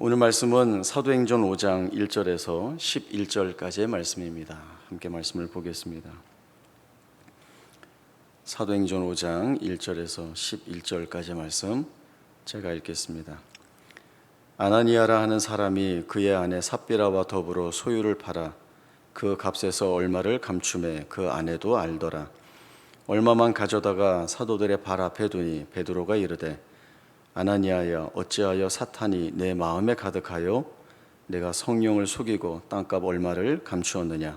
오늘 말씀은 사도행전 5장 1절에서 11절까지의 말씀입니다. 함께 말씀을 보겠습니다. 사도행전 5장 1절에서 11절까지의 말씀 제가 읽겠습니다. 아나니아라 하는 사람이 그의 아내 삽비라와 더불어 소유를 팔아 그 값에서 얼마를 감추매 그 아내도 알더라. 얼마만 가져다가 사도들의 발 앞에 두니 베드로가 이르되 아나니아여, 어찌하여 사탄이 내 마음에 가득하여 내가 성령을 속이고 땅값 얼마를 감추었느냐?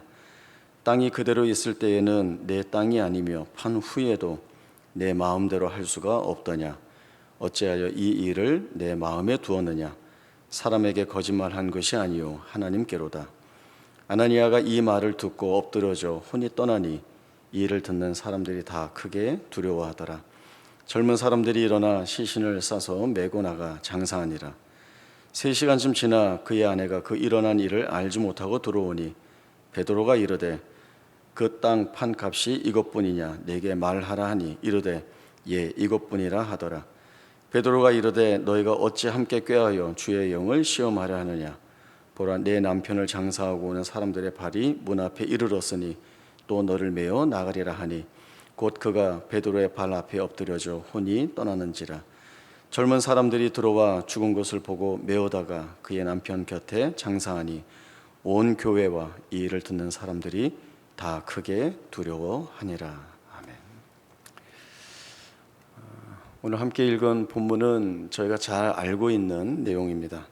땅이 그대로 있을 때에는 내 땅이 아니며 판 후에도 내 마음대로 할 수가 없더냐? 어찌하여 이 일을 내 마음에 두었느냐? 사람에게 거짓말한 것이 아니요 하나님께로다. 아나니아가 이 말을 듣고 엎드러져 혼이 떠나니 이 일을 듣는 사람들이 다 크게 두려워하더라. 젊은 사람들이 일어나 시신을 싸서 메고 나가 장사하니라. 3시간쯤 지나 그의 아내가 그 일어난 일을 알지 못하고 들어오니 베드로가 이르되 그 땅 판 값이 이것뿐이냐? 내게 말하라 하니 이르되 예 이것뿐이라 하더라. 베드로가 이르되 너희가 어찌 함께 꾀하여 주의 영을 시험하려 하느냐? 보라 내 남편을 장사하고 오는 사람들의 발이 문 앞에 이르렀으니 또 너를 메어 나가리라 하니 곧 그가 베드로의 발 앞에 엎드려져 혼이 떠나는지라. 젊은 사람들이 들어와 죽은 것을 보고 메어다가 그의 남편 곁에 장사하니 온 교회와 이 일을 듣는 사람들이 다 크게 두려워하니라. 아멘. 오늘 함께 읽은 본문은 저희가 잘 알고 있는 내용입니다.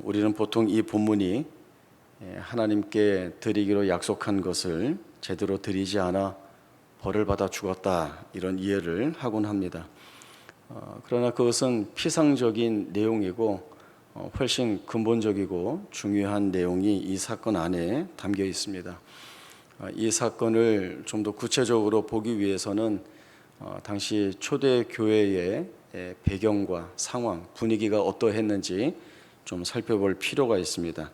우리는 보통 이 본문이 하나님께 드리기로 약속한 것을 제대로 드리지 않아 벌을 받아 죽었다 이런 이해를 하곤 합니다. 그러나 그것은 피상적인 내용이고 훨씬 근본적이고 중요한 내용이 이 사건 안에 담겨 있습니다. 이 사건을 좀 더 구체적으로 보기 위해서는 당시 초대 교회의 배경과 상황, 분위기가 어떠했는지 좀 살펴볼 필요가 있습니다.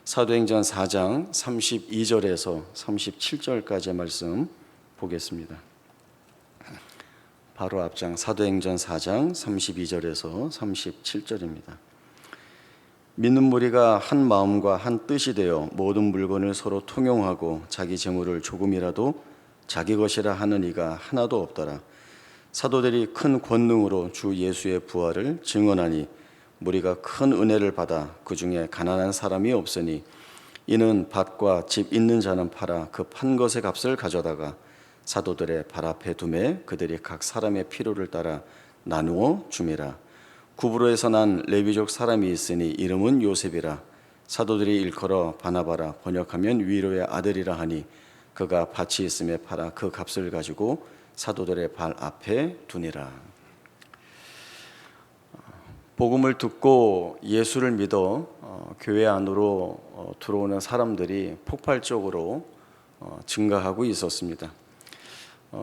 사도행전 4장 32절에서 37절까지의 말씀 보겠습니다. 바로 앞장 사도행전 4장 32절에서 37절입니다. 믿는 무리가 한 마음과 한 뜻이 되어 모든 물건을 서로 통용하고 자기 재물을 조금이라도 자기 것이라 하는 이가 하나도 없더라. 사도들이 큰 권능으로 주 예수의 부활을 증언하니 무리가 큰 은혜를 받아 그 중에 가난한 사람이 없으니 이는 밭과 집 있는 자는 팔아 그 판 것의 값을 가져다가 사도들의 발 앞에 두매 그들이 각 사람의 필요를 따라 나누어 줌이라. 구브로에서 난 레위족 사람이 있으니 이름은 요셉이라. 사도들이 일컬어 바나바라 번역하면 위로의 아들이라 하니 그가 밭이 있음에 팔아 그 값을 가지고 사도들의 발 앞에 두니라. 복음을 듣고 예수를 믿어 교회 안으로 들어오는 사람들이 폭발적으로 증가하고 있었습니다.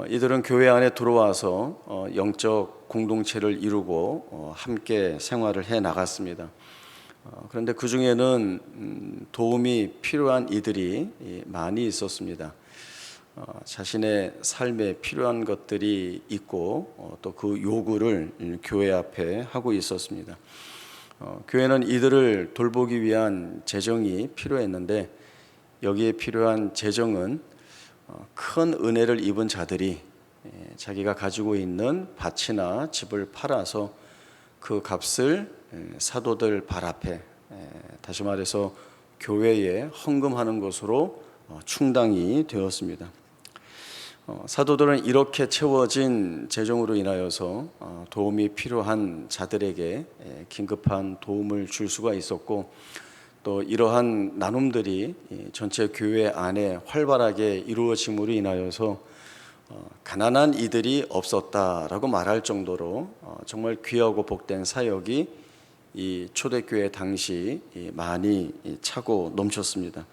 이들은 교회 안에 들어와서 영적 공동체를 이루고 함께 생활을 해 나갔습니다. 그런데 그 중에는 도움이 필요한 이들이 많이 있었습니다. 자신의 삶에 필요한 것들이 있고 또 그 요구를 교회 앞에 하고 있었습니다. 교회는 이들을 돌보기 위한 재정이 필요했는데 여기에 필요한 재정은 큰 은혜를 입은 자들이 자기가 가지고 있는 밭이나 집을 팔아서 그 값을 사도들 발 앞에 다시 말해서 교회에 헌금하는 것으로 충당이 되었습니다. 사도들은 이렇게 채워진 재정으로 인하여서 도움이 필요한 자들에게 긴급한 도움을 줄 수가 있었고 또 이러한 나눔들이 전체 교회 안에 활발하게 이루어짐으로 인하여서 가난한 이들이 없었다라고 말할 정도로 정말 귀하고 복된 사역이 이 초대교회 당시 많이 차고 넘쳤습니다.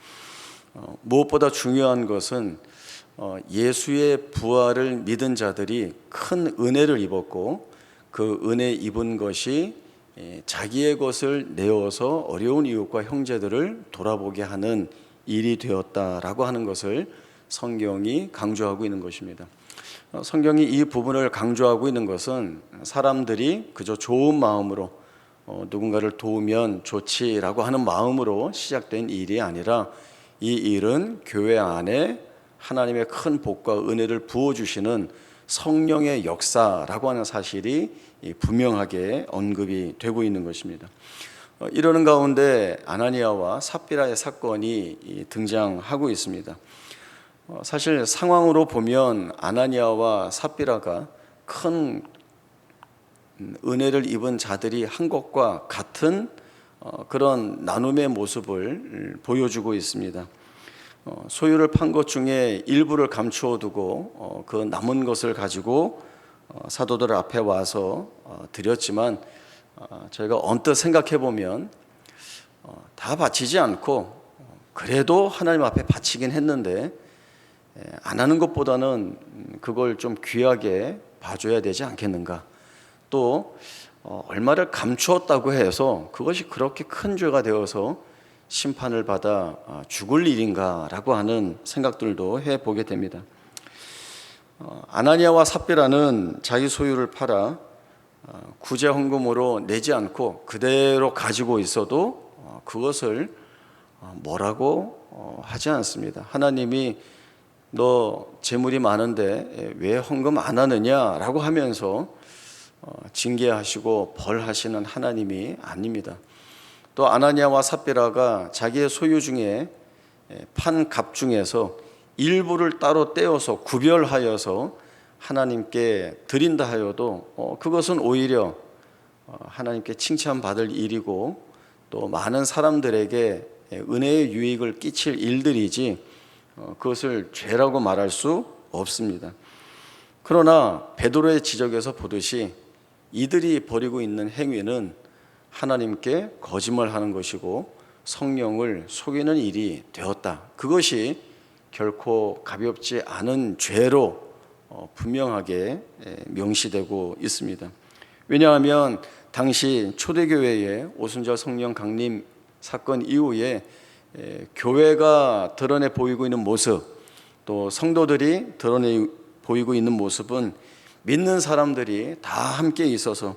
무엇보다 중요한 것은 예수의 부활을 믿은 자들이 큰 은혜를 입었고 그 은혜 입은 것이 자기의 것을 내어서 어려운 이웃과 형제들을 돌아보게 하는 일이 되었다라고 하는 것을 성경이 강조하고 있는 것입니다. 성경이 이 부분을 강조하고 있는 것은 사람들이 그저 좋은 마음으로 누군가를 도우면 좋지라고 하는 마음으로 시작된 일이 아니라 이 일은 교회 안에 하나님의 큰 복과 은혜를 부어주시는 성령의 역사라고 하는 사실이 분명하게 언급이 되고 있는 것입니다. 이러는 가운데 아나니아와 삽비라의 사건이 등장하고 있습니다. 사실 상황으로 보면 아나니아와 삽비라가 큰 은혜를 입은 자들이 한 것과 같은 그런 나눔의 모습을 보여주고 있습니다. 소유를 판 것 중에 일부를 감추어 두고 그 남은 것을 가지고 사도들 앞에 와서 드렸지만 저희가 언뜻 생각해 보면 다 바치지 않고 그래도 하나님 앞에 바치긴 했는데 안 하는 것보다는 그걸 좀 귀하게 봐줘야 되지 않겠는가. 또 얼마를 감추었다고 해서 그것이 그렇게 큰 죄가 되어서 심판을 받아 죽을 일인가라고 하는 생각들도 해보게 됩니다. 아나니아와 삽비라는 자기 소유를 팔아 구제 헌금으로 내지 않고 그대로 가지고 있어도 그것을 뭐라고 하지 않습니다. 하나님이 너 재물이 많은데 왜 헌금 안 하느냐라고 하면서 징계하시고 벌하시는 하나님이 아닙니다. 또 아나니아와 삽비라가 자기의 소유 중에 판 값 중에서 일부를 따로 떼어서 구별하여서 하나님께 드린다 하여도 그것은 오히려 하나님께 칭찬받을 일이고 또 많은 사람들에게 은혜의 유익을 끼칠 일들이지 그것을 죄라고 말할 수 없습니다. 그러나 베드로의 지적에서 보듯이 이들이 벌이고 있는 행위는 하나님께 거짓말하는 것이고 성령을 속이는 일이 되었다. 그것이 결코 가볍지 않은 죄로 분명하게 명시되고 있습니다. 왜냐하면 당시 초대교회의 오순절 성령 강림 사건 이후에 교회가 드러내 보이고 있는 모습, 또 성도들이 드러내 보이고 있는 모습은 믿는 사람들이 다 함께 있어서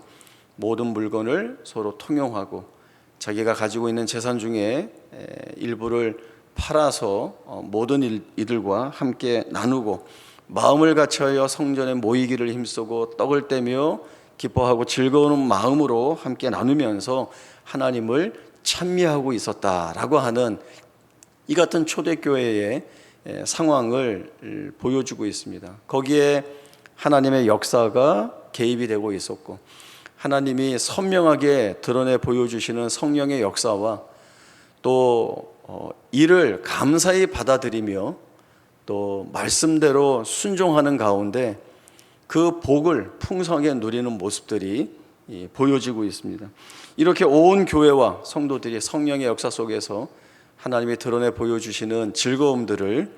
모든 물건을 서로 통용하고 자기가 가지고 있는 재산 중에 일부를 팔아서 모든 이들과 함께 나누고 마음을 같이하여 성전에 모이기를 힘쓰고 떡을 떼며 기뻐하고 즐거운 마음으로 함께 나누면서 하나님을 찬미하고 있었다라고 하는 이 같은 초대교회의 상황을 보여주고 있습니다. 거기에 하나님의 역사가 개입이 되고 있었고 하나님이 선명하게 드러내 보여주시는 성령의 역사와 또 이를 감사히 받아들이며 또 말씀대로 순종하는 가운데 그 복을 풍성하게 누리는 모습들이 보여지고 있습니다. 이렇게 온 교회와 성도들이 성령의 역사 속에서 하나님이 드러내 보여주시는 즐거움들을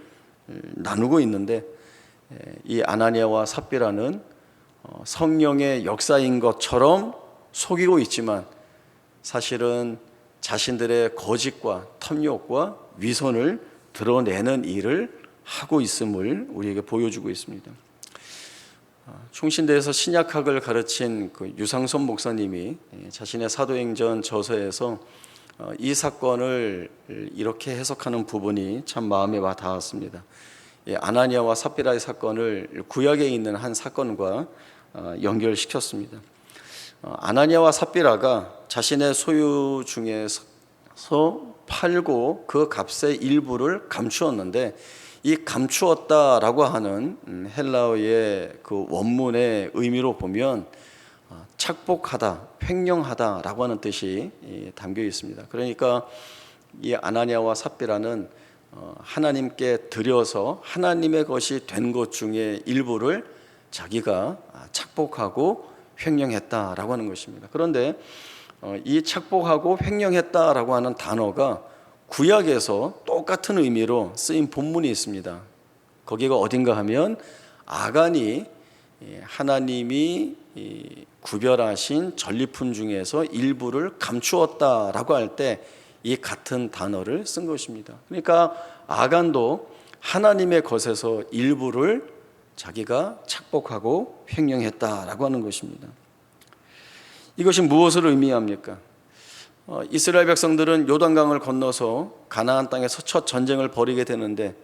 나누고 있는데 이 아나니아와 삽비라는 성령의 역사인 것처럼 속이고 있지만 사실은 자신들의 거짓과 탐욕과 위선을 드러내는 일을 하고 있음을 우리에게 보여주고 있습니다. 충신대에서 신약학을 가르친 그 유상선 목사님이 자신의 사도행전 저서에서 이 사건을 이렇게 해석하는 부분이 참 마음에 와 닿았습니다. 아나니아와 삽비라의 사건을 구약에 있는 한 사건과 연결시켰습니다. 아나니아와 삽비라가 자신의 소유 중에서 팔고 그 값의 일부를 감추었는데 이 감추었다라고 하는 헬라어의 그 원문의 의미로 보면 착복하다, 횡령하다라고 하는 뜻이 담겨 있습니다. 그러니까 이 아나니아와 삽비라는 하나님께 드려서 하나님의 것이 된 것 중에 일부를 자기가 착복하고 횡령했다라고 하는 것입니다. 그런데 이 착복하고 횡령했다라고 하는 단어가 구약에서 똑같은 의미로 쓰인 본문이 있습니다. 거기가 어딘가 하면 아간이 하나님이 구별하신 전리품 중에서 일부를 감추었다라고 할 때 이 같은 단어를 쓴 것입니다. 그러니까 아간도 하나님의 것에서 일부를 자기가 착복하고 횡령했다라고 하는 것입니다. 이것이 무엇을 의미합니까? 이스라엘 백성들은 요단강을 건너서 가나안 땅에서 첫 전쟁을 벌이게 되는데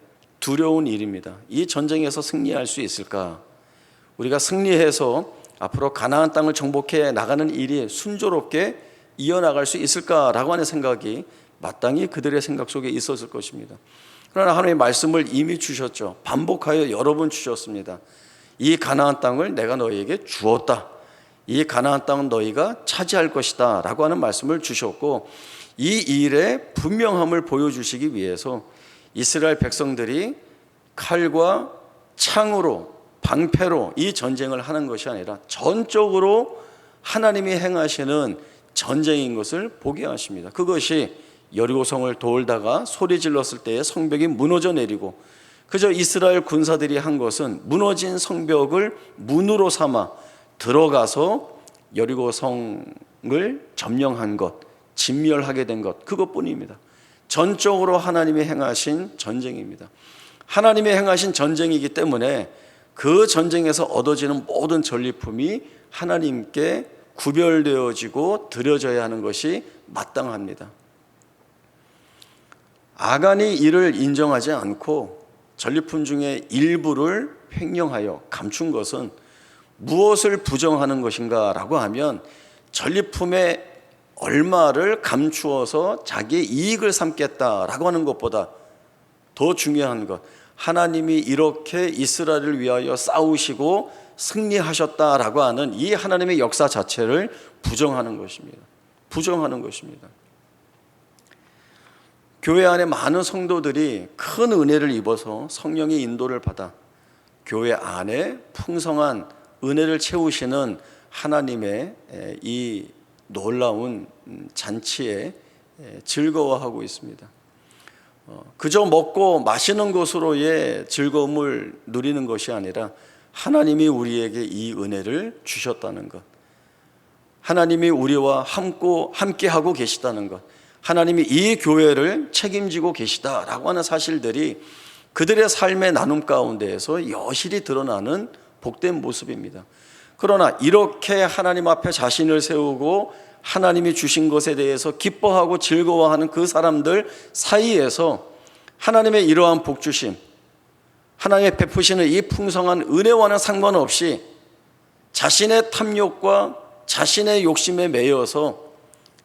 두려운 일입니다. 이 전쟁에서 승리할 수 있을까? 우리가 승리해서 앞으로 가나안 땅을 정복해 나가는 일이 순조롭게 이어나갈 수 있을까라고 하는 생각이 마땅히 그들의 생각 속에 있었을 것입니다. 그러나 하나님의 말씀을 이미 주셨죠. 반복하여 여러 번 주셨습니다. 이 가나안 땅을 내가 너희에게 주었다. 이 가나안 땅은 너희가 차지할 것이다 라고 하는 말씀을 주셨고, 이 일의 분명함을 보여주시기 위해서 이스라엘 백성들이 칼과 창으로, 방패로 이 전쟁을 하는 것이 아니라 전적으로 하나님이 행하시는 전쟁인 것을 보게 하십니다. 그것이 여리고성을 돌다가 소리 질렀을 때에 성벽이 무너져 내리고, 그저 이스라엘 군사들이 한 것은 무너진 성벽을 문으로 삼아 들어가서 여리고성을 점령한 것, 진멸하게 된 것, 그것뿐입니다. 전적으로 하나님이 행하신 전쟁입니다. 하나님이 행하신 전쟁이기 때문에 그 전쟁에서 얻어지는 모든 전리품이 하나님께 구별되어지고 드려져야 하는 것이 마땅합니다. 아간이 이를 인정하지 않고 전리품 중에 일부를 횡령하여 감춘 것은 무엇을 부정하는 것인가 라고 하면, 전리품의 얼마를 감추어서 자기의 이익을 삼겠다라고 하는 것보다 더 중요한 것, 하나님이 이렇게 이스라엘을 위하여 싸우시고 승리하셨다라고 하는 이 하나님의 역사 자체를 부정하는 것입니다. 부정하는 것입니다. 교회 안에 많은 성도들이 큰 은혜를 입어서 성령의 인도를 받아 교회 안에 풍성한 은혜를 채우시는 하나님의 이 놀라운 잔치에 즐거워하고 있습니다. 그저 먹고 마시는 것으로의 즐거움을 누리는 것이 아니라 하나님이 우리에게 이 은혜를 주셨다는 것, 하나님이 우리와 함께하고 계시다는 것, 하나님이 이 교회를 책임지고 계시다라고 하는 사실들이 그들의 삶의 나눔 가운데에서 여실히 드러나는 복된 모습입니다. 그러나 이렇게 하나님 앞에 자신을 세우고 하나님이 주신 것에 대해서 기뻐하고 즐거워하는 그 사람들 사이에서 하나님의 이러한 복주심, 하나님의 베푸시는 이 풍성한 은혜와는 상관없이 자신의 탐욕과 자신의 욕심에 매여서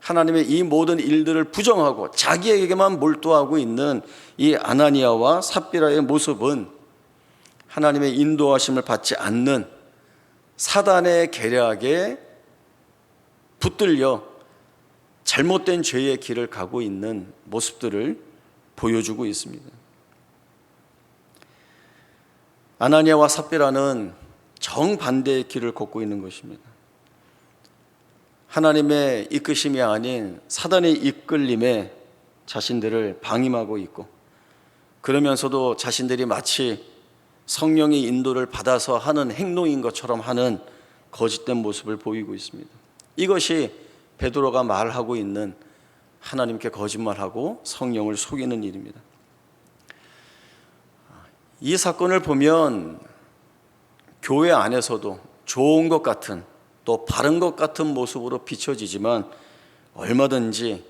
하나님의 이 모든 일들을 부정하고 자기에게만 몰두하고 있는 이 아나니아와 삽비라의 모습은 하나님의 인도하심을 받지 않는 사단의 계략에 붙들려 잘못된 죄의 길을 가고 있는 모습들을 보여주고 있습니다. 아나니아와 삽비라는 정반대의 길을 걷고 있는 것입니다. 하나님의 이끄심이 아닌 사단의 이끌림에 자신들을 방임하고 있고, 그러면서도 자신들이 마치 성령의 인도를 받아서 하는 행동인 것처럼 하는 거짓된 모습을 보이고 있습니다. 이것이 베드로가 말하고 있는 하나님께 거짓말하고 성령을 속이는 일입니다. 이 사건을 보면 교회 안에서도 좋은 것 같은, 또 바른 것 같은 모습으로 비춰지지만 얼마든지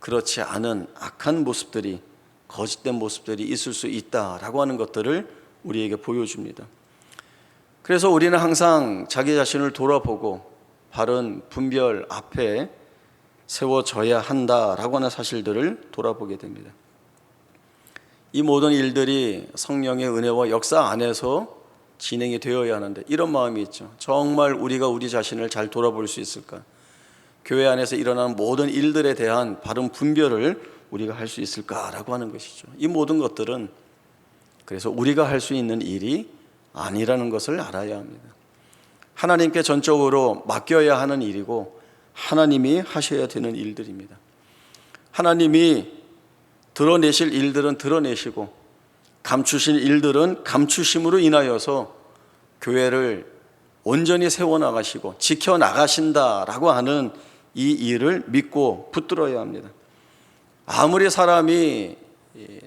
그렇지 않은 악한 모습들이, 거짓된 모습들이 있을 수 있다라고 하는 것들을 우리에게 보여줍니다. 그래서 우리는 항상 자기 자신을 돌아보고 바른 분별 앞에 세워져야 한다라고 하는 사실들을 돌아보게 됩니다. 이 모든 일들이 성령의 은혜와 역사 안에서 진행이 되어야 하는데 이런 마음이 있죠. 정말 우리가 우리 자신을 잘 돌아볼 수 있을까? 교회 안에서 일어나는 모든 일들에 대한 바른 분별을 우리가 할 수 있을까라고 하는 것이죠. 이 모든 것들은 그래서 우리가 할 수 있는 일이 아니라는 것을 알아야 합니다. 하나님께 전적으로 맡겨야 하는 일이고 하나님이 하셔야 되는 일들입니다. 하나님이 드러내실 일들은 드러내시고 감추신 일들은 감추심으로 인하여서 교회를 온전히 세워나가시고 지켜나가신다라고 하는 이 일을 믿고 붙들어야 합니다. 아무리 사람이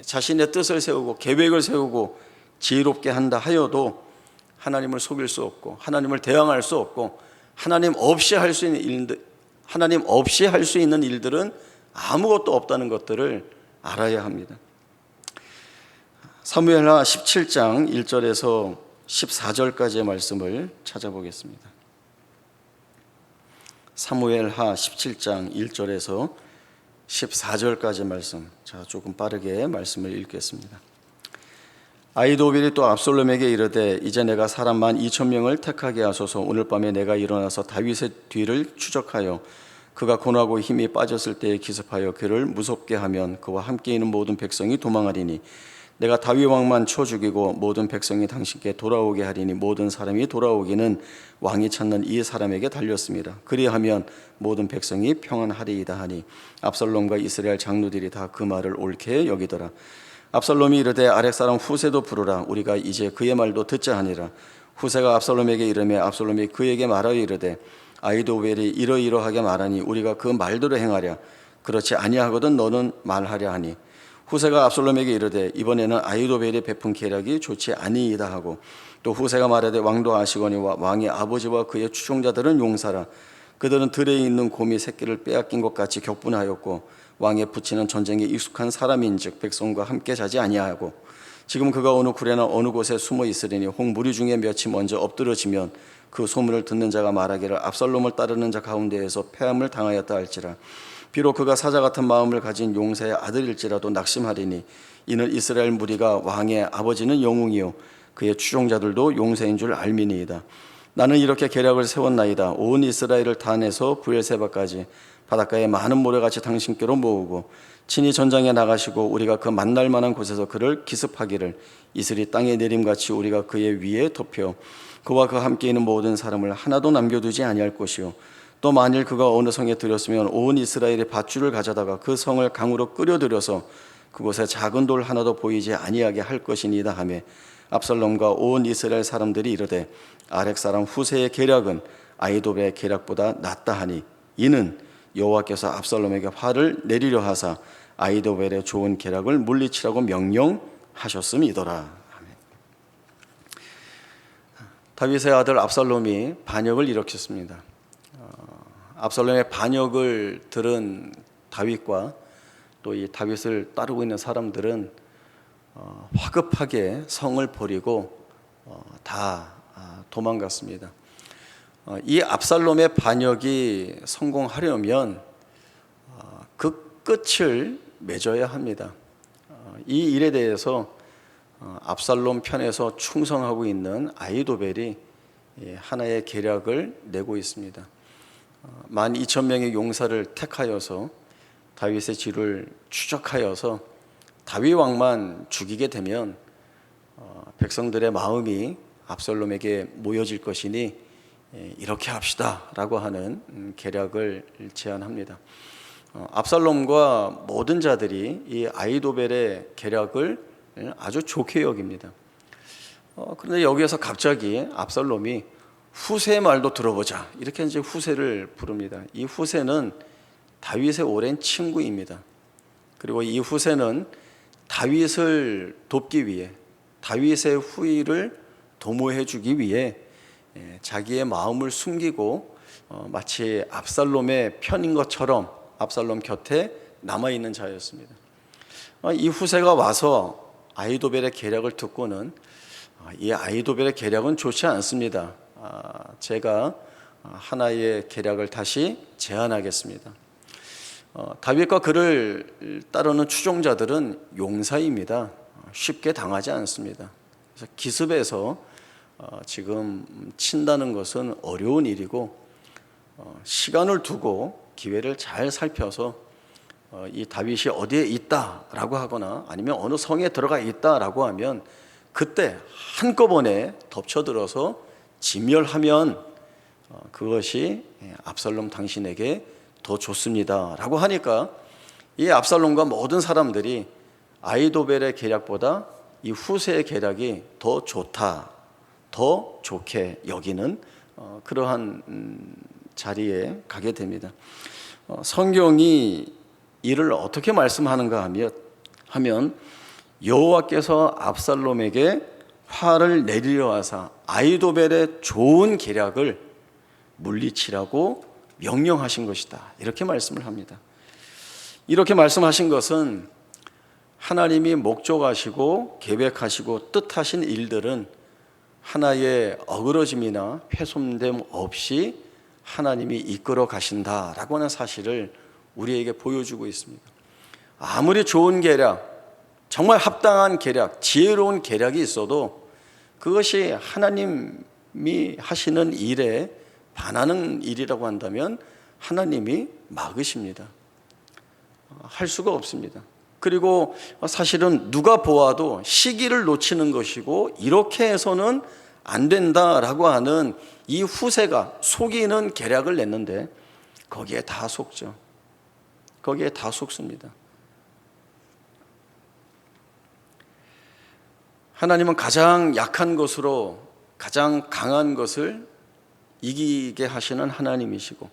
자신의 뜻을 세우고 계획을 세우고 지혜롭게 한다 하여도 하나님을 속일 수 없고 하나님을 대항할 수 없고 하나님 없이 할 수 있는 하나님 없이 할 수 있는 일들은 아무것도 없다는 것들을 알아야 합니다. 사무엘하 17장 1절에서 14절까지의 말씀을 찾아보겠습니다. 사무엘하 17장 1절에서 14절까지 말씀, 자, 조금 빠르게 말씀을 읽겠습니다. 아히도벨이 또 압살롬에게 이르되 이제 내가 사람 12,000명을 택하게 하소서. 오늘 밤에 내가 일어나서 다윗의 뒤를 추적하여 그가 고나고 힘이 빠졌을 때에 기습하여 그를 무섭게 하면 그와 함께 있는 모든 백성이 도망하리니 내가 다윗 왕만 쳐 죽이고 모든 백성이 당신께 돌아오게 하리니 모든 사람이 돌아오기는 왕이 찾는 이 사람에게 달렸습니다. 그리하면 모든 백성이 평안하리이다 하니 압살롬과 이스라엘 장로들이 다 그 말을 옳게 여기더라. 압살롬이 이르되 아렉 사람 후세도 부르라. 우리가 이제 그의 말도 듣자 하니라. 후세가 압살롬에게 이르매 압살롬이 그에게 말하여 이르되 아히도벨이 이러이러하게 말하니 우리가 그 말대로 행하랴. 그렇지 아니하거든 너는 말하랴 하니 후세가 압살롬에게 이르되 이번에는 아히도벨이 베푼 계략이 좋지 아니이다 하고 또 후세가 말하되 왕도 아시거니와 왕의 아버지와 그의 추종자들은 용사라. 그들은 들에 있는 곰이 새끼를 빼앗긴 것 같이 격분하였고 왕의 붙이는 전쟁에 익숙한 사람인즉 백성과 함께 자지 아니하고 지금 그가 어느 굴에나 어느 곳에 숨어 있으리니 혹 무리 중에 몇이 먼저 엎드러지면 그 소문을 듣는 자가 말하기를 압살롬을 따르는 자 가운데에서 패함을 당하였다 할지라. 비록 그가 사자 같은 마음을 가진 용사의 아들일지라도 낙심하리니 이는 이스라엘 무리가 왕의 아버지는 영웅이요 그의 추종자들도 용사인 줄 알미니이다. 나는 이렇게 계략을 세웠나이다. 온 이스라엘을 단에서 브엘세바까지 바닷가에 많은 모래같이 당신께로 모으고 친히 전장에 나가시고 우리가 그 만날 만한 곳에서 그를 기습하기를 이슬이 땅에 내림같이 우리가 그의 위에 덮여 그와 그 함께 있는 모든 사람을 하나도 남겨두지 아니할 것이요 또 만일 그가 어느 성에 들였으면 온 이스라엘의 밧줄을 가져다가 그 성을 강으로 끌어들여서 그곳에 작은 돌 하나도 보이지 아니하게 할 것이니이다 하며 압살롬과 온 이스라엘 사람들이 이르되 아렉 사람 후세의 계략은 아히도벨의 계략보다 낫다 하니 이는 여호와께서 압살롬에게 화를 내리려 하사 아히도벨의 좋은 계략을 물리치라고 명령하셨음이더라. 아멘. 다윗의 아들 압살롬이 반역을 일으켰습니다. 압살롬의 반역을 들은 다윗과 또 이 다윗을 따르고 있는 사람들은 화급하게 성을 버리고 다 도망갔습니다. 이 압살롬의 반역이 성공하려면 그 끝을 맺어야 합니다. 이 일에 대해서 압살롬 편에서 충성하고 있는 아히도벨이 하나의 계략을 내고 있습니다. 12,000명의 용사를 택하여서 다윗의 뒤를 추적하여서 다윗 왕만 죽이게 되면 백성들의 마음이 압살롬에게 모여질 것이니 이렇게 합시다 라고 하는 계략을 제안합니다. 압살롬과 모든 자들이 이 아히도벨의 계략을 아주 좋게 여깁니다. 그런데 여기에서 갑자기 압살롬이 후세의 말도 들어보자 이렇게 이제 후세를 부릅니다. 이 후세는 다윗의 오랜 친구입니다. 그리고 이 후세는 다윗을 돕기 위해 다윗의 후위를 도모해 주기 위해 자기의 마음을 숨기고 마치 압살롬의 편인 것처럼 압살롬 곁에 남아있는 자였습니다. 이 후세가 와서 아히도벨의 계략을 듣고는 이 아히도벨의 계략은 좋지 않습니다. 제가 하나의 계략을 다시 제안하겠습니다. 다윗과 그를 따르는 추종자들은 용사입니다. 쉽게 당하지 않습니다. 그래서 기습해서 지금 친다는 것은 어려운 일이고 시간을 두고 기회를 잘 살펴서 이 다윗이 어디에 있다라고 하거나 아니면 어느 성에 들어가 있다라고 하면 그때 한꺼번에 덮쳐들어서 진멸하면 그것이 압살롬 당신에게 더 좋습니다 라고 하니까 이 압살롬과 모든 사람들이 아히도벨의 계략보다 이 후세의 계략이 더 좋다, 더 좋게 여기는 그러한 자리에 가게 됩니다. 성경이 이를 어떻게 말씀하는가 하면 여호와께서 압살롬에게 화를 내리려 하사 아히도벨의 좋은 계략을 물리치라고 명령하신 것이다. 이렇게 말씀을 합니다. 이렇게 말씀하신 것은 하나님이 목적하시고 계획하시고 뜻하신 일들은 하나의 어그러짐이나 훼손됨 없이 하나님이 이끌어 가신다라고 하는 사실을 우리에게 보여주고 있습니다. 아무리 좋은 계략, 정말 합당한 계략, 지혜로운 계략이 있어도 그것이 하나님이 하시는 일에 반하는 일이라고 한다면 하나님이 막으십니다. 할 수가 없습니다. 그리고 사실은 누가 보아도 시기를 놓치는 것이고 이렇게 해서는 안 된다라고 하는 이 후세가 속이는 계략을 냈는데 거기에 다 속죠. 거기에 다 속습니다. 하나님은 가장 약한 것으로 가장 강한 것을 이기게 하시는 하나님이시고,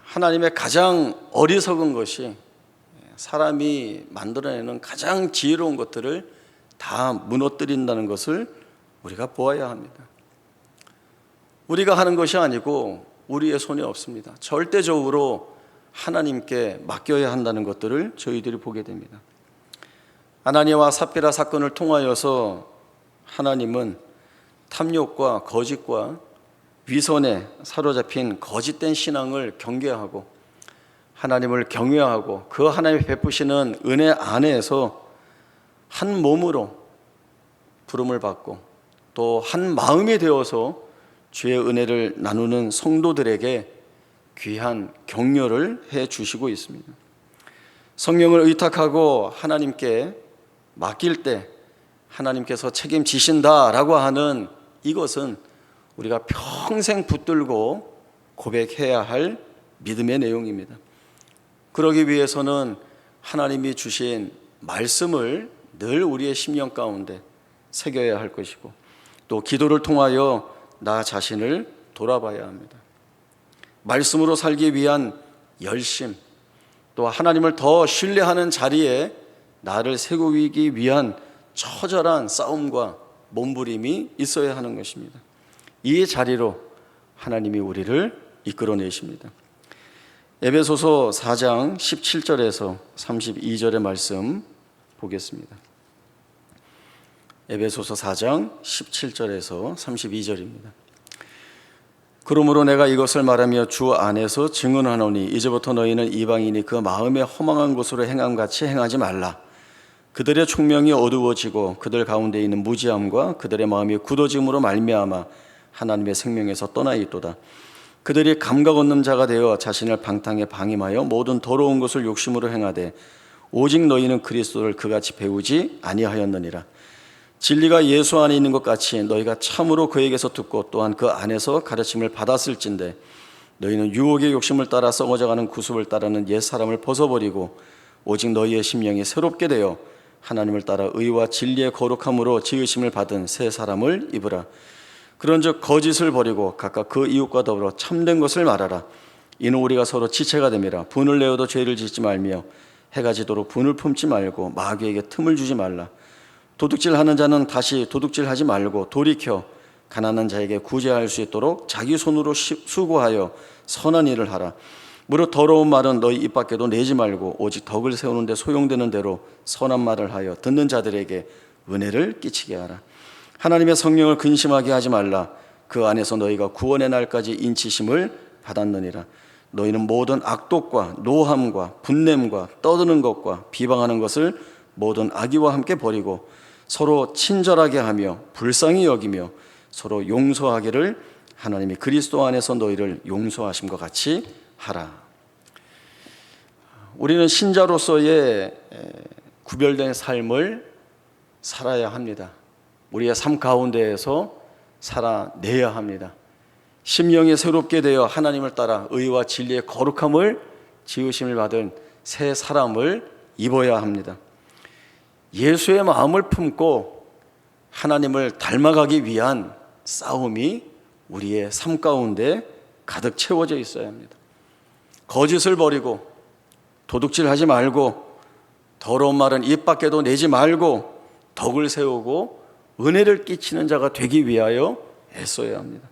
하나님의 가장 어리석은 것이 사람이 만들어내는 가장 지혜로운 것들을 다 무너뜨린다는 것을 우리가 보아야 합니다. 우리가 하는 것이 아니고 우리의 손에 없습니다. 절대적으로 하나님께 맡겨야 한다는 것들을 저희들이 보게 됩니다. 아나니아와 삽비라 사건을 통하여서 하나님은 탐욕과 거짓과 위선에 사로잡힌 거짓된 신앙을 경계하고 하나님을 경외하고 그 하나님이 베푸시는 은혜 안에서 한 몸으로 부름을 받고 또 한 마음이 되어서 주의 은혜를 나누는 성도들에게 귀한 격려를 해 주시고 있습니다. 성령을 의탁하고 하나님께 맡길 때 하나님께서 책임지신다라고 하는 이것은 우리가 평생 붙들고 고백해야 할 믿음의 내용입니다. 그러기 위해서는 하나님이 주신 말씀을 늘 우리의 심령 가운데 새겨야 할 것이고 또 기도를 통하여 나 자신을 돌아봐야 합니다. 말씀으로 살기 위한 열심, 또 하나님을 더 신뢰하는 자리에 나를 세우기 위한 처절한 싸움과 몸부림이 있어야 하는 것입니다. 이 자리로 하나님이 우리를 이끌어내십니다. 에베소서 4장 17절에서 32절의 말씀 보겠습니다. 에베소서 4장 17절에서 32절입니다. 그러므로 내가 이것을 말하며 주 안에서 증언하노니 이제부터 너희는 이방인이 그 마음에 허망한 것으로 행함같이 행하지 말라. 그들의 총명이 어두워지고 그들 가운데 있는 무지함과 그들의 마음이 굳어짐으로 말미암아 하나님의 생명에서 떠나 있도다. 그들이 감각 없는 자가 되어 자신을 방탕에 방임하여 모든 더러운 것을 욕심으로 행하되 오직 너희는 그리스도를 그같이 배우지 아니하였느니라. 진리가 예수 안에 있는 것 같이 너희가 참으로 그에게서 듣고 또한 그 안에서 가르침을 받았을진데 너희는 유혹의 욕심을 따라 썩어져가는 구습을 따르는 옛사람을 벗어버리고 오직 너희의 심령이 새롭게 되어 하나님을 따라 의와 진리의 거룩함으로 지으심을 받은 새 사람을 입으라. 그런즉 거짓을 버리고 각각 그 이웃과 더불어 참된 것을 말하라. 이는 우리가 서로 지체가 됨이라. 분을 내어도 죄를 짓지 말며 해가 지도록 분을 품지 말고 마귀에게 틈을 주지 말라. 도둑질하는 자는 다시 도둑질하지 말고 돌이켜 가난한 자에게 구제할 수 있도록 자기 손으로 수고하여 선한 일을 하라. 무릇 더러운 말은 너희 입 밖에도 내지 말고 오직 덕을 세우는 데 소용되는 대로 선한 말을 하여 듣는 자들에게 은혜를 끼치게 하라. 하나님의 성령을 근심하게 하지 말라. 그 안에서 너희가 구원의 날까지 인치심을 받았느니라. 너희는 모든 악독과 노함과 분냄과 떠드는 것과 비방하는 것을 모든 악의와 함께 버리고 서로 친절하게 하며 불쌍히 여기며 서로 용서하기를 하나님이 그리스도 안에서 너희를 용서하심과 같이 하라. 우리는 신자로서의 구별된 삶을 살아야 합니다. 우리의 삶 가운데에서 살아내야 합니다. 심령이 새롭게 되어 하나님을 따라 의와 진리의 거룩함을 지으심을 받은 새 사람을 입어야 합니다. 예수의 마음을 품고 하나님을 닮아가기 위한 싸움이 우리의 삶 가운데 가득 채워져 있어야 합니다. 거짓을 버리고 도둑질하지 말고 더러운 말은 입 밖에도 내지 말고 덕을 세우고 은혜를 끼치는 자가 되기 위하여 애써야 합니다.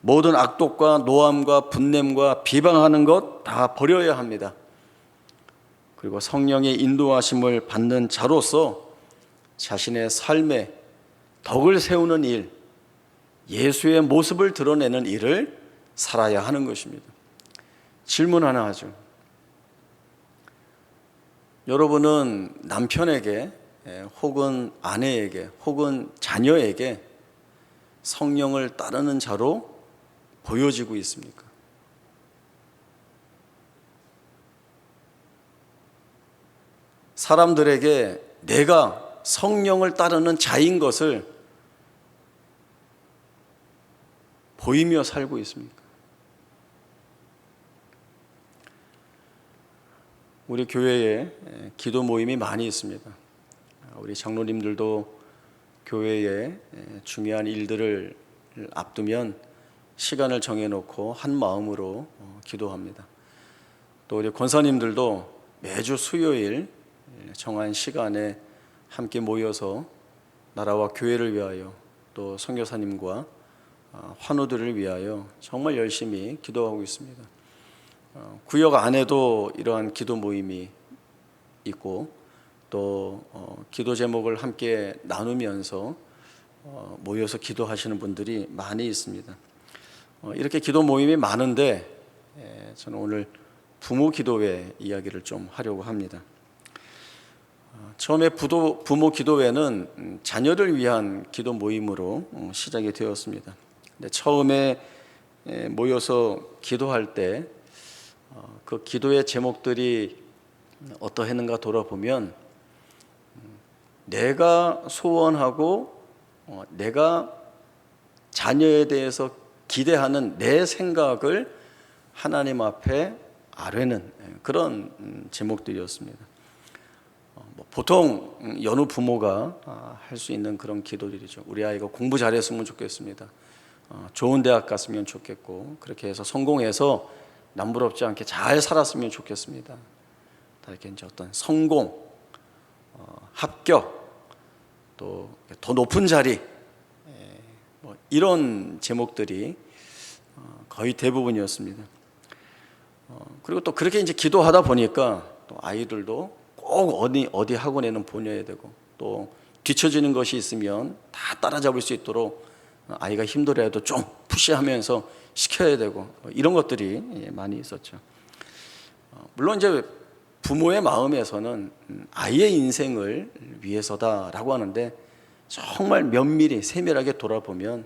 모든 악독과 노함과 분냄과 비방하는 것 다 버려야 합니다. 그리고 성령의 인도하심을 받는 자로서 자신의 삶에 덕을 세우는 일, 예수의 모습을 드러내는 일을 살아야 하는 것입니다. 질문 하나 하죠. 여러분은 남편에게 혹은 아내에게 혹은 자녀에게 성령을 따르는 자로 보여지고 있습니까? 사람들에게 내가 성령을 따르는 자인 것을 보이며 살고 있습니까? 우리 교회에 기도 모임이 많이 있습니다. 우리 장로님들도 교회에 중요한 일들을 앞두면 시간을 정해놓고 한 마음으로 기도합니다. 또 우리 권사님들도 매주 수요일 정한 시간에 함께 모여서 나라와 교회를 위하여 또 선교사님과 환우들을 위하여 정말 열심히 기도하고 있습니다. 구역 안에도 이러한 기도 모임이 있고 또 기도 제목을 함께 나누면서 모여서 기도하시는 분들이 많이 있습니다. 이렇게 기도 모임이 많은데 저는 오늘 부모 기도회 이야기를 좀 하려고 합니다. 처음에 부모 기도회는 자녀를 위한 기도 모임으로 시작이 되었습니다. 근데 처음에 모여서 기도할 때 그 기도의 제목들이 어떠했는가 돌아보면 내가 소원하고 내가 자녀에 대해서 기대하는 내 생각을 하나님 앞에 아뢰는 그런 제목들이었습니다. 보통 여느 부모가 할 수 있는 그런 기도들이죠. 우리 아이가 공부 잘했으면 좋겠습니다. 좋은 대학 갔으면 좋겠고 그렇게 해서 성공해서 남부럽지 않게 잘 살았으면 좋겠습니다. 이렇게 이제 어떤 성공, 합격, 또 더 높은 자리, 이런 제목들이 거의 대부분이었습니다. 그리고 또 그렇게 이제 기도하다 보니까 또 아이들도 꼭 어디 학원에는 보내야 되고 또 뒤처지는 것이 있으면 다 따라잡을 수 있도록 아이가 힘들어도 좀 푸시하면서 시켜야 되고 이런 것들이 많이 있었죠. 물론 이제 부모의 마음에서는 아이의 인생을 위해서다라고 하는데 정말 면밀히 세밀하게 돌아보면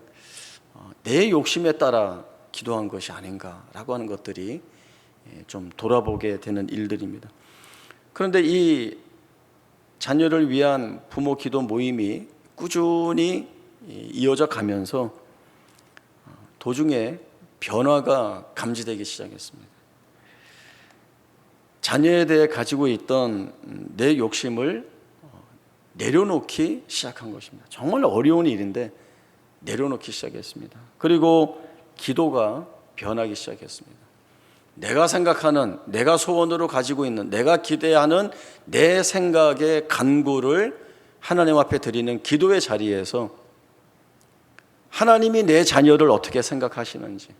내 욕심에 따라 기도한 것이 아닌가라고 하는 것들이 좀 돌아보게 되는 일들입니다. 그런데 이 자녀를 위한 부모 기도 모임이 꾸준히 이어져 가면서 도중에 변화가 감지되기 시작했습니다. 자녀에 대해 가지고 있던 내 욕심을 내려놓기 시작한 것입니다. 정말 어려운 일인데 내려놓기 시작했습니다. 그리고 기도가 변하기 시작했습니다. 내가 생각하는, 내가 소원으로 가지고 있는, 내가 기대하는 내 생각의 간구를 하나님 앞에 드리는 기도의 자리에서 하나님이 내 자녀를 어떻게 생각하시는지,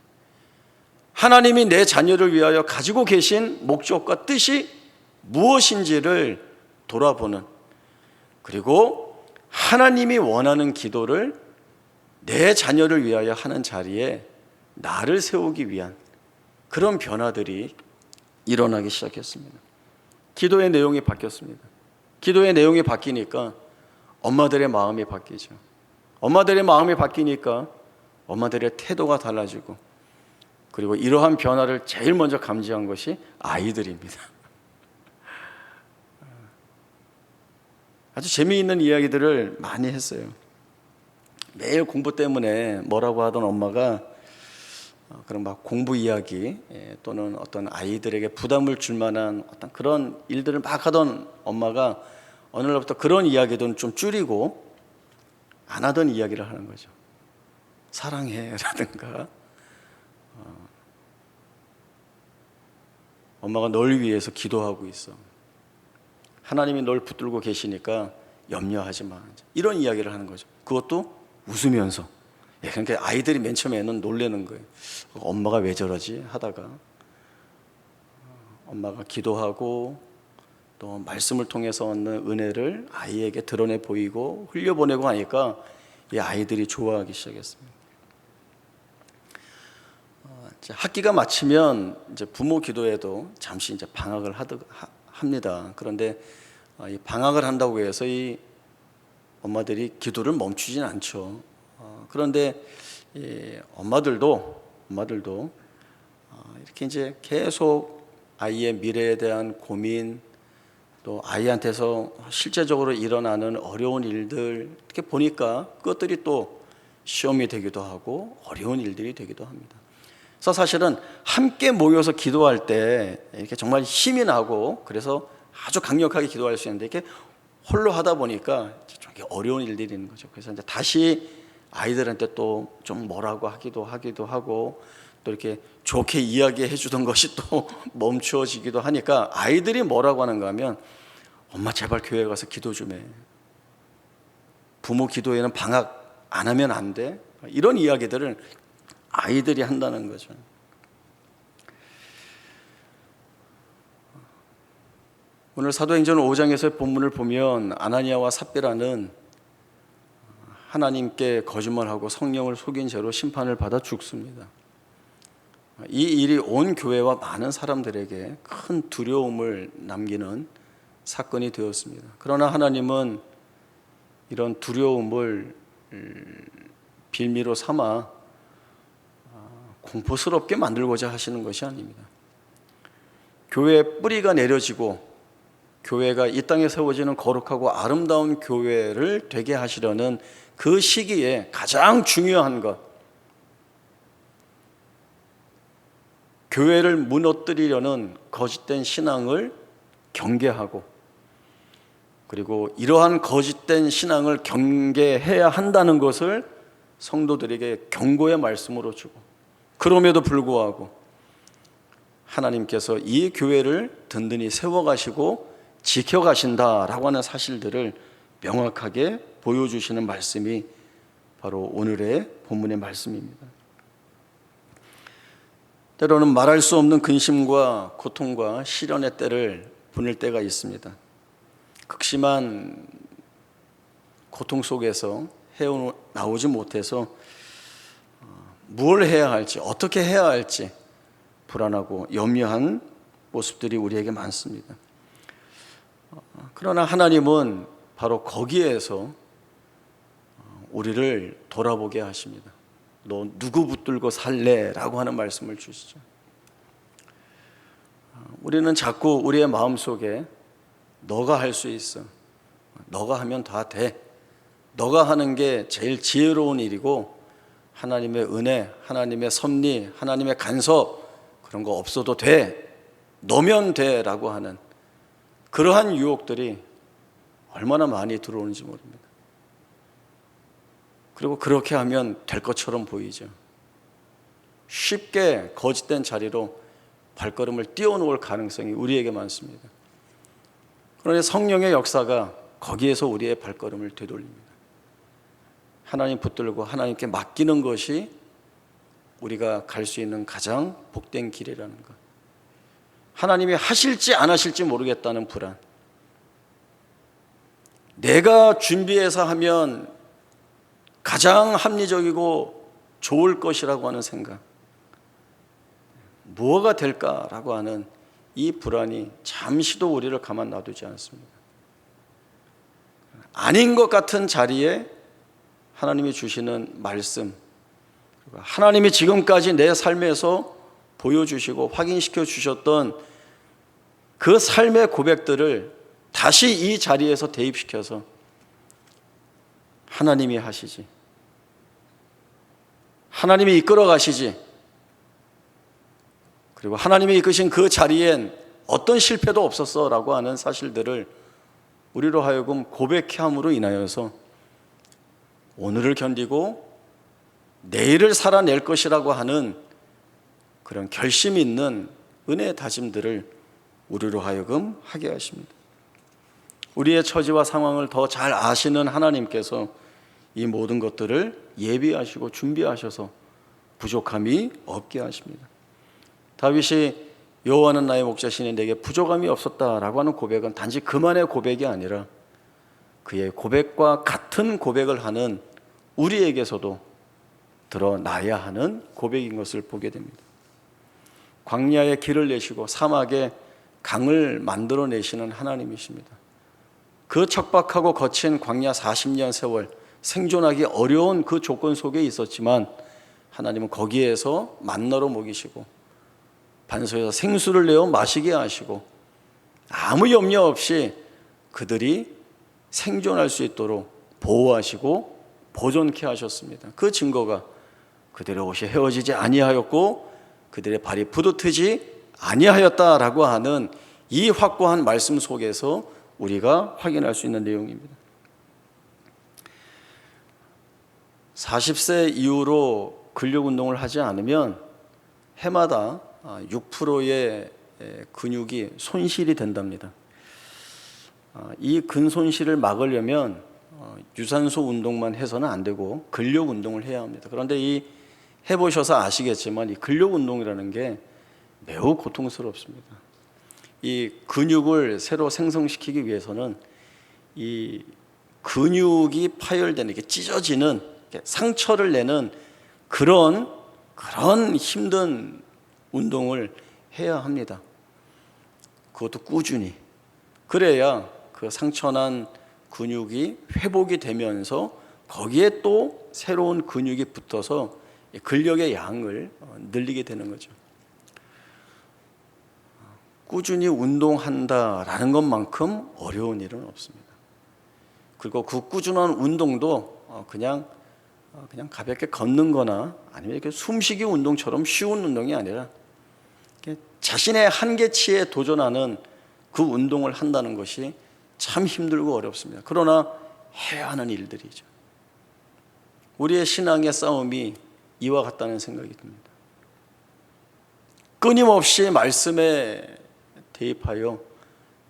하나님이 내 자녀를 위하여 가지고 계신 목적과 뜻이 무엇인지를 돌아보는, 그리고 하나님이 원하는 기도를 내 자녀를 위하여 하는 자리에 나를 세우기 위한 그런 변화들이 일어나기 시작했습니다. 기도의 내용이 바뀌었습니다. 기도의 내용이 바뀌니까 엄마들의 마음이 바뀌죠. 엄마들의 마음이 바뀌니까 엄마들의 태도가 달라지고, 그리고 이러한 변화를 제일 먼저 감지한 것이 아이들입니다. 아주 재미있는 이야기들을 많이 했어요. 매일 공부 때문에 뭐라고 하던 엄마가 그런 막 공부 이야기 또는 어떤 아이들에게 부담을 줄 만한 어떤 그런 일들을 막 하던 엄마가 어느 날부터 그런 이야기들은 좀 줄이고 안 하던 이야기를 하는 거죠. 사랑해 라든가 엄마가 널 위해서 기도하고 있어. 하나님이 널 붙들고 계시니까 염려하지 마. 이런 이야기를 하는 거죠. 그것도 웃으면서. 그러니까 아이들이 맨 처음에는 놀라는 거예요. 엄마가 왜 저러지 하다가 엄마가 기도하고 또 말씀을 통해서 얻는 은혜를 아이에게 드러내 보이고 흘려보내고 하니까 이 아이들이 좋아하기 시작했습니다. 학기가 마치면 이제 부모 기도에도 잠시 이제 방학을 합니다. 그런데 이 방학을 한다고 해서 이 엄마들이 기도를 멈추진 않죠. 그런데 이 엄마들도 이렇게 이제 계속 아이의 미래에 대한 고민, 또 아이한테서 실제적으로 일어나는 어려운 일들 이렇게 보니까 그것들이 또 시험이 되기도 하고 어려운 일들이 되기도 합니다. 그래서 사실은 함께 모여서 기도할 때 이렇게 정말 힘이 나고 그래서 아주 강력하게 기도할 수 있는데 이렇게 홀로 하다 보니까 좀 어려운 일들이 있는 거죠. 그래서 이제 다시 아이들한테 또 좀 뭐라고 하기도 하고 또 이렇게 좋게 이야기해 주던 것이 또 멈추어지기도 하니까 아이들이 뭐라고 하는가 하면 엄마 제발 교회 가서 기도 좀 해. 부모 기도회는 방학 안 하면 안 돼. 이런 이야기들을 아이들이 한다는 거죠. 오늘 사도행전 5장에서의 본문을 보면 아나니아와 삽비라는 하나님께 거짓말하고 성령을 속인 죄로 심판을 받아 죽습니다. 이 일이 온 교회와 많은 사람들에게 큰 두려움을 남기는 사건이 되었습니다. 그러나 하나님은 이런 두려움을 빌미로 삼아 공포스럽게 만들고자 하시는 것이 아닙니다. 교회의 뿌리가 내려지고 교회가 이 땅에 세워지는 거룩하고 아름다운 교회를 되게 하시려는 그 시기에 가장 중요한 것, 교회를 무너뜨리려는 거짓된 신앙을 경계하고 그리고 이러한 거짓된 신앙을 경계해야 한다는 것을 성도들에게 경고의 말씀으로 주고, 그럼에도 불구하고 하나님께서 이 교회를 든든히 세워가시고 지켜가신다라고 하는 사실들을 명확하게 보여주시는 말씀이 바로 오늘의 본문의 말씀입니다. 때로는 말할 수 없는 근심과 고통과 시련의 때를 보낼 때가 있습니다. 극심한 고통 속에서 헤어나오지 못해서 무엇을 해야 할지, 어떻게 해야 할지 불안하고 염려한 모습들이 우리에게 많습니다. 그러나 하나님은 바로 거기에서 우리를 돌아보게 하십니다. 너 누구 붙들고 살래? 라고 하는 말씀을 주시죠. 우리는 자꾸 우리의 마음속에 너가 할 수 있어, 너가 하면 다 돼, 너가 하는 게 제일 지혜로운 일이고 하나님의 은혜, 하나님의 섭리, 하나님의 간섭 그런 거 없어도 돼, 너면 돼 라고 하는 그러한 유혹들이 얼마나 많이 들어오는지 모릅니다. 그리고 그렇게 하면 될 것처럼 보이죠. 쉽게 거짓된 자리로 발걸음을 띄워놓을 가능성이 우리에게 많습니다. 그러나 성령의 역사가 거기에서 우리의 발걸음을 되돌립니다. 하나님 붙들고 하나님께 맡기는 것이 우리가 갈 수 있는 가장 복된 길이라는 것. 하나님이 하실지 안 하실지 모르겠다는 불안, 내가 준비해서 하면 가장 합리적이고 좋을 것이라고 하는 생각, 무엇가 될까라고 하는 이 불안이 잠시도 우리를 가만 놔두지 않습니다. 아닌 것 같은 자리에 하나님이 주시는 말씀, 하나님이 지금까지 내 삶에서 보여주시고 확인시켜 주셨던 그 삶의 고백들을 다시 이 자리에서 대입시켜서 하나님이 하시지, 하나님이 이끌어 가시지, 그리고 하나님이 이끄신 그 자리엔 어떤 실패도 없었어 라고 하는 사실들을 우리로 하여금 고백케 함으로 인하여서 오늘을 견디고 내일을 살아낼 것이라고 하는 그런 결심 있는 은혜의 다짐들을 우리로 하여금 하게 하십니다. 우리의 처지와 상황을 더 잘 아시는 하나님께서 이 모든 것들을 예비하시고 준비하셔서 부족함이 없게 하십니다. 다윗이 여호와는 나의 목자시니 내게 부족함이 없었다라고 하는 고백은 단지 그만의 고백이 아니라 그의 고백과 같은 고백을 하는 우리에게서도 드러나야 하는 고백인 것을 보게 됩니다. 광야에 길을 내시고 사막에 강을 만들어내시는 하나님이십니다. 그 척박하고 거친 광야 40년 세월, 생존하기 어려운 그 조건 속에 있었지만 하나님은 거기에서 만나로 먹이시고 반석에서 생수를 내어 마시게 하시고 아무 염려 없이 그들이 생존할 수 있도록 보호하시고 보존케 하셨습니다. 그 증거가 그들의 옷이 헤어지지 아니하였고 그들의 발이 부두트지 아니하였다라고 하는 이 확고한 말씀 속에서 우리가 확인할 수 있는 내용입니다. 40세 이후로 근력 운동을 하지 않으면 해마다 6%의 근육이 손실이 된답니다. 이 근손실을 막으려면 유산소 운동만 해서는 안 되고 근력 운동을 해야 합니다. 그런데 이 해보셔서 아시겠지만 이 근력 운동이라는 게 매우 고통스럽습니다. 이 근육을 새로 생성시키기 위해서는 이 근육이 파열되는 게 찢어지는 상처를 내는 그런 힘든 운동을 해야 합니다. 그것도 꾸준히. 그래야 그 상처난 근육이 회복이 되면서 거기에 또 새로운 근육이 붙어서 근력의 양을 늘리게 되는 거죠. 꾸준히 운동한다라는 것만큼 어려운 일은 없습니다. 그리고 그 꾸준한 운동도 그냥 가볍게 걷는 거나 아니면 이렇게 숨쉬기 운동처럼 쉬운 운동이 아니라 자신의 한계치에 도전하는 그 운동을 한다는 것이 참 힘들고 어렵습니다. 그러나 해야 하는 일들이죠. 우리의 신앙의 싸움이 이와 같다는 생각이 듭니다. 끊임없이 말씀에 대입하여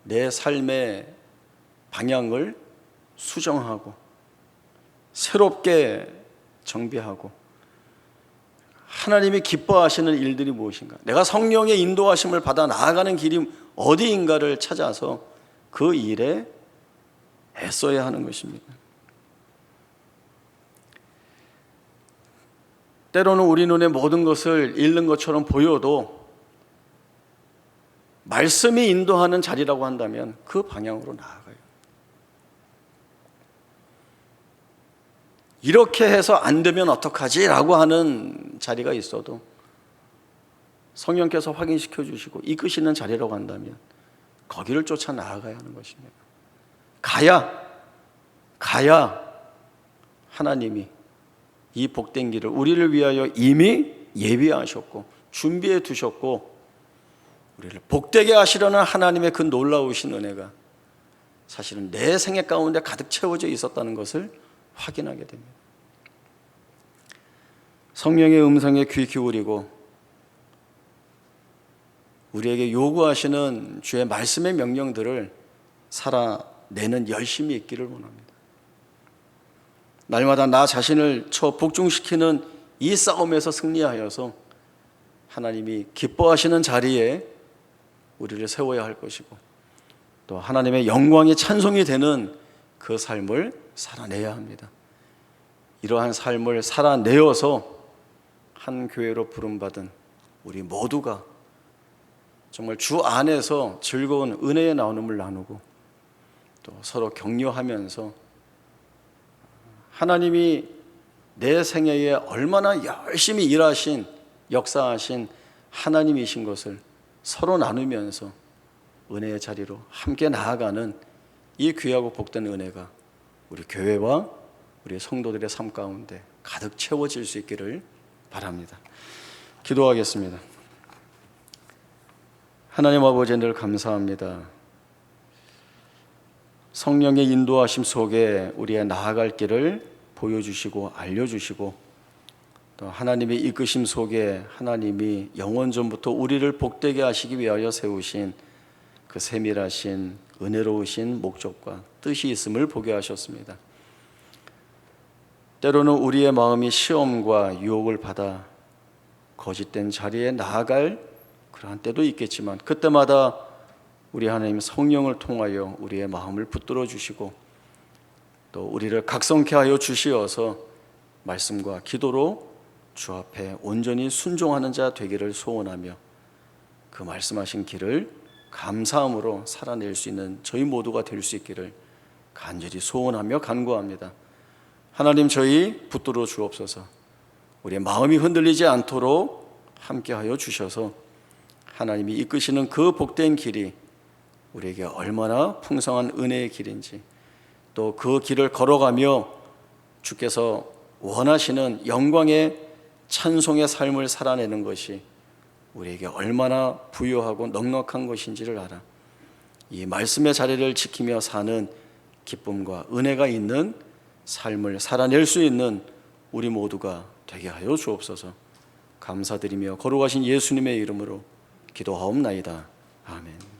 내 삶의 방향을 수정하고 새롭게 정비하고 하나님이 기뻐하시는 일들이 무엇인가, 내가 성령의 인도하심을 받아 나아가는 길이 어디인가를 찾아서 그 일에 애써야 하는 것입니다. 때로는 우리 눈에 모든 것을 잃는 것처럼 보여도 말씀이 인도하는 자리라고 한다면 그 방향으로 나아가요. 이렇게 해서 안 되면 어떡하지? 라고 하는 자리가 있어도 성령께서 확인시켜 주시고 이끄시는 자리라고 한다면 거기를 쫓아 나아가야 하는 것입니다. 가야 하나님이 이 복된 길을 우리를 위하여 이미 예비하셨고 준비해 두셨고 우리를 복되게 하시려는 하나님의 그 놀라우신 은혜가 사실은 내 생애 가운데 가득 채워져 있었다는 것을 확인하게 됩니다. 성령의 음성에 귀 기울이고 우리에게 요구하시는 주의 말씀의 명령들을 살아내는 열심이 있기를 원합니다. 날마다 나 자신을 복종시키는 이 싸움에서 승리하여서 하나님이 기뻐하시는 자리에 우리를 세워야 할 것이고 또 하나님의 영광이 찬송이 되는 그 삶을 살아내야 합니다. 이러한 삶을 살아내어서 한 교회로 부름받은 우리 모두가 정말 주 안에서 즐거운 은혜의 나눔을 나누고 또 서로 격려하면서 하나님이 내 생애에 얼마나 열심히 일하신 역사하신 하나님이신 것을 서로 나누면서 은혜의 자리로 함께 나아가는 이 귀하고 복된 은혜가 우리 교회와 우리 성도들의 삶 가운데 가득 채워질 수 있기를 바랍니다. 기도하겠습니다. 하나님 아버지, 늘 감사합니다. 성령의 인도하심 속에 우리의 나아갈 길을 보여주시고 알려주시고 또 하나님의 이끄심 속에 하나님이 영원전부터 우리를 복되게 하시기 위하여 세우신 그 세밀하신 은혜로우신 목적과 뜻이 있음을 보게 하셨습니다. 때로는 우리의 마음이 시험과 유혹을 받아 거짓된 자리에 나아갈 그러한 때도 있겠지만, 그때마다 우리 하나님 성령을 통하여 우리의 마음을 붙들어 주시고 또 우리를 각성케 하여 주시어서 말씀과 기도로 주 앞에 온전히 순종하는 자 되기를 소원하며, 그 말씀하신 길을 감사함으로 살아낼 수 있는 저희 모두가 될 수 있기를 간절히 소원하며 간구합니다. 하나님, 저희 붙들어 주옵소서. 우리의 마음이 흔들리지 않도록 함께하여 주셔서 하나님이 이끄시는 그 복된 길이 우리에게 얼마나 풍성한 은혜의 길인지, 또 그 길을 걸어가며 주께서 원하시는 영광의 찬송의 삶을 살아내는 것이 우리에게 얼마나 부유하고 넉넉한 것인지를 알아 이 말씀의 자리를 지키며 사는 기쁨과 은혜가 있는 삶을 살아낼 수 있는 우리 모두가 되게 하여 주옵소서. 감사드리며 거룩하신 예수님의 이름으로 기도하옵나이다. 아멘.